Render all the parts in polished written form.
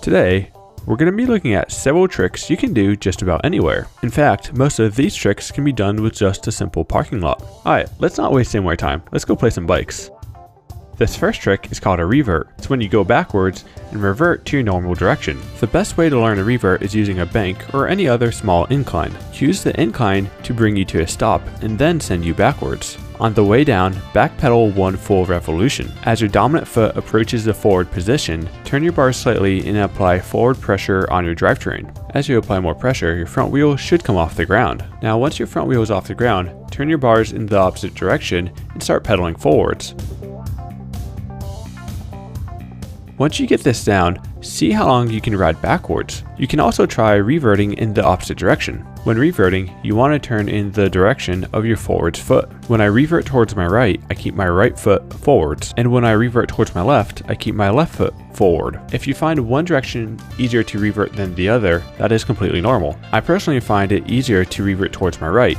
Today, we're going to be looking at several tricks you can do just about anywhere. In fact, most of these tricks can be done with just a simple parking lot. Alright, let's not waste any more time. Let's go play some bikes. This first trick is called a revert. It's when you go backwards and revert to your normal direction. The best way to learn a revert is using a bank or any other small incline. Use the incline to bring you to a stop and then send you backwards. On the way down, backpedal one full revolution. As your dominant foot approaches the forward position, turn your bars slightly and apply forward pressure on your drivetrain. As you apply more pressure, your front wheel should come off the ground. Now once your front wheel is off the ground, turn your bars in the opposite direction and start pedaling forwards. Once you get this down, see how long you can ride backwards. You can also try reverting in the opposite direction. When reverting, you want to turn in the direction of your forwards foot. When I revert towards my right, I keep my right foot forwards, and when I revert towards my left, I keep my left foot forward. If you find one direction easier to revert than the other, that is completely normal. I personally find it easier to revert towards my right.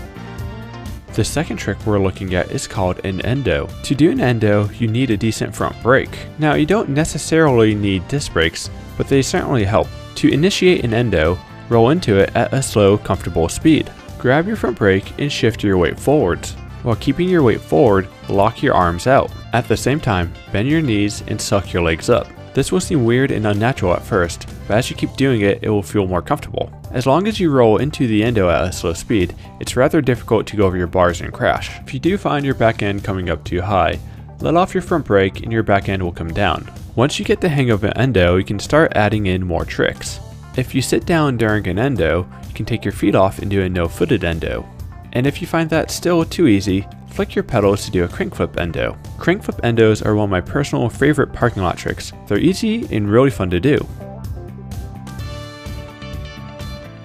The second trick we're looking at is called an endo. To do an endo, you need a decent front brake. Now you don't necessarily need disc brakes, but they certainly help. To initiate an endo, roll into it at a slow, comfortable speed. Grab your front brake and shift your weight forwards. While keeping your weight forward, lock your arms out. At the same time, bend your knees and suck your legs up. This will seem weird and unnatural at first, but as you keep doing it, it will feel more comfortable. As long as you roll into the endo at a slow speed, it's rather difficult to go over your bars and crash. If you do find your back end coming up too high, let off your front brake and your back end will come down. Once you get the hang of an endo, you can start adding in more tricks. If you sit down during an endo, you can take your feet off and do a no-footed endo. And if you find that still too easy, flick your pedals to do a crank flip endo. Crank flip endos are one of my personal favorite parking lot tricks. They're easy and really fun to do.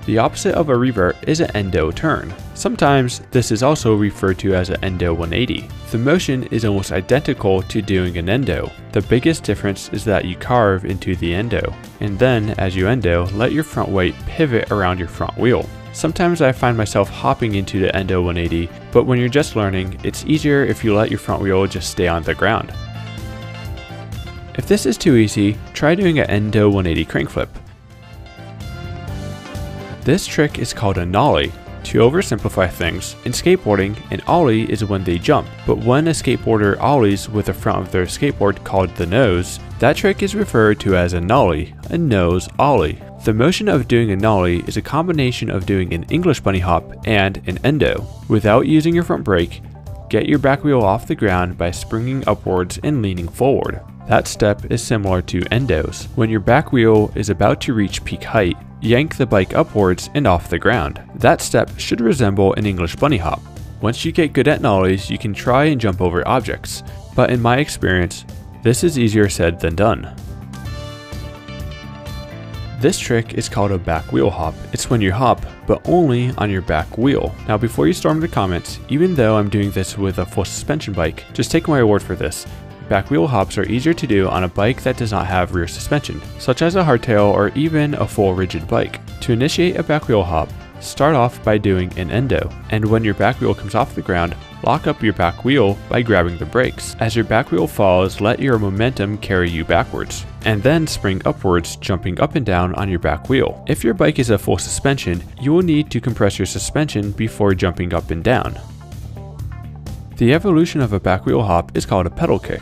The opposite of a revert is an endo turn. Sometimes this is also referred to as an endo 180. The motion is almost identical to doing an endo. The biggest difference is that you carve into the endo, and then as you endo, let your front weight pivot around your front wheel. Sometimes I find myself hopping into the endo 180, but when you're just learning, it's easier if you let your front wheel just stay on the ground. If this is too easy, try doing an endo 180 crank flip. This trick is called a nollie. To oversimplify things, in skateboarding, an ollie is when they jump, but when a skateboarder ollies with the front of their skateboard called the nose, that trick is referred to as a nollie, a nose ollie. The motion of doing a nollie is a combination of doing an English bunny hop and an endo. Without using your front brake, get your back wheel off the ground by springing upwards and leaning forward. That step is similar to endos. When your back wheel is about to reach peak height, yank the bike upwards and off the ground. That step should resemble an English bunny hop. Once you get good at nollies, you can try and jump over objects, but in my experience, this is easier said than done. This trick is called a back wheel hop. It's when you hop, but only on your back wheel. Now before you storm the comments, even though I'm doing this with a full suspension bike, just take my word for this. Back wheel hops are easier to do on a bike that does not have rear suspension, such as a hardtail or even a full rigid bike. To initiate a back wheel hop, start off by doing an endo, and when your back wheel comes off the ground, lock up your back wheel by grabbing the brakes. As your back wheel falls, let your momentum carry you backwards, and then spring upwards, jumping up and down on your back wheel. If your bike is a full suspension, you will need to compress your suspension before jumping up and down. The evolution of a back wheel hop is called a pedal kick.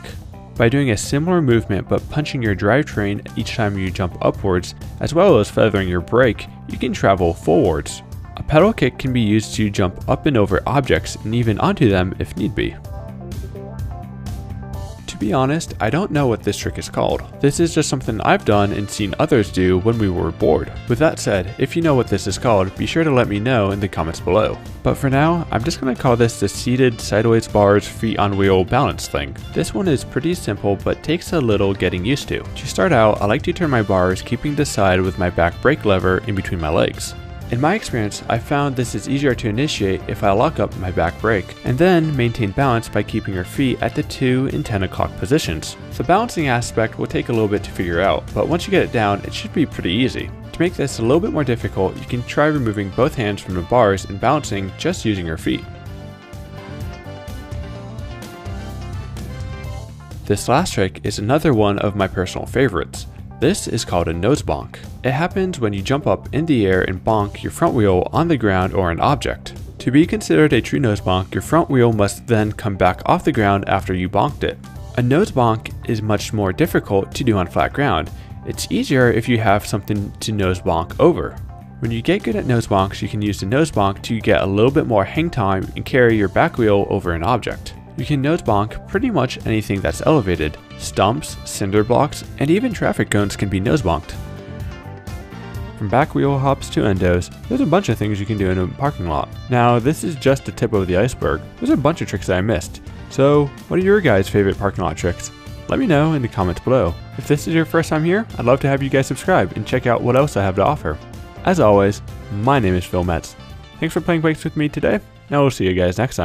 By doing a similar movement but punching your drivetrain each time you jump upwards, as well as feathering your brake, you can travel forwards. A pedal kick can be used to jump up and over objects and even onto them if need be. To be honest, I don't know what this trick is called. This is just something I've done and seen others do when we were bored. With that said, if you know what this is called, be sure to let me know in the comments below. But for now, I'm just going to call this the seated sideways bars feet on wheel balance thing. This one is pretty simple but takes a little getting used to. To start out, I like to turn my bars keeping the side with my back brake lever in between my legs. In my experience, I found this is easier to initiate if I lock up my back brake, and then maintain balance by keeping your feet at the 2 and 10 o'clock positions. The balancing aspect will take a little bit to figure out, but once you get it down, it should be pretty easy. To make this a little bit more difficult, you can try removing both hands from the bars and balancing just using your feet. This last trick is another one of my personal favorites. This is called a nose bonk. It happens when you jump up in the air and bonk your front wheel on the ground or an object. To be considered a true nose bonk, your front wheel must then come back off the ground after you bonked it. A nose bonk is much more difficult to do on flat ground. It's easier if you have something to nose bonk over. When you get good at nose bonks, you can use the nose bonk to get a little bit more hang time and carry your back wheel over an object. You can nose bonk pretty much anything that's elevated. Stumps, cinder blocks, and even traffic cones can be nose bonked. From back wheel hops to endos, there's a bunch of things you can do in a parking lot. Now, this is just the tip of the iceberg. There's a bunch of tricks that I missed. So, what are your guys' favorite parking lot tricks? Let me know in the comments below. If this is your first time here, I'd love to have you guys subscribe and check out what else I have to offer. As always, my name is Phil Metz. Thanks for playing bikes with me today, and I will see you guys next time.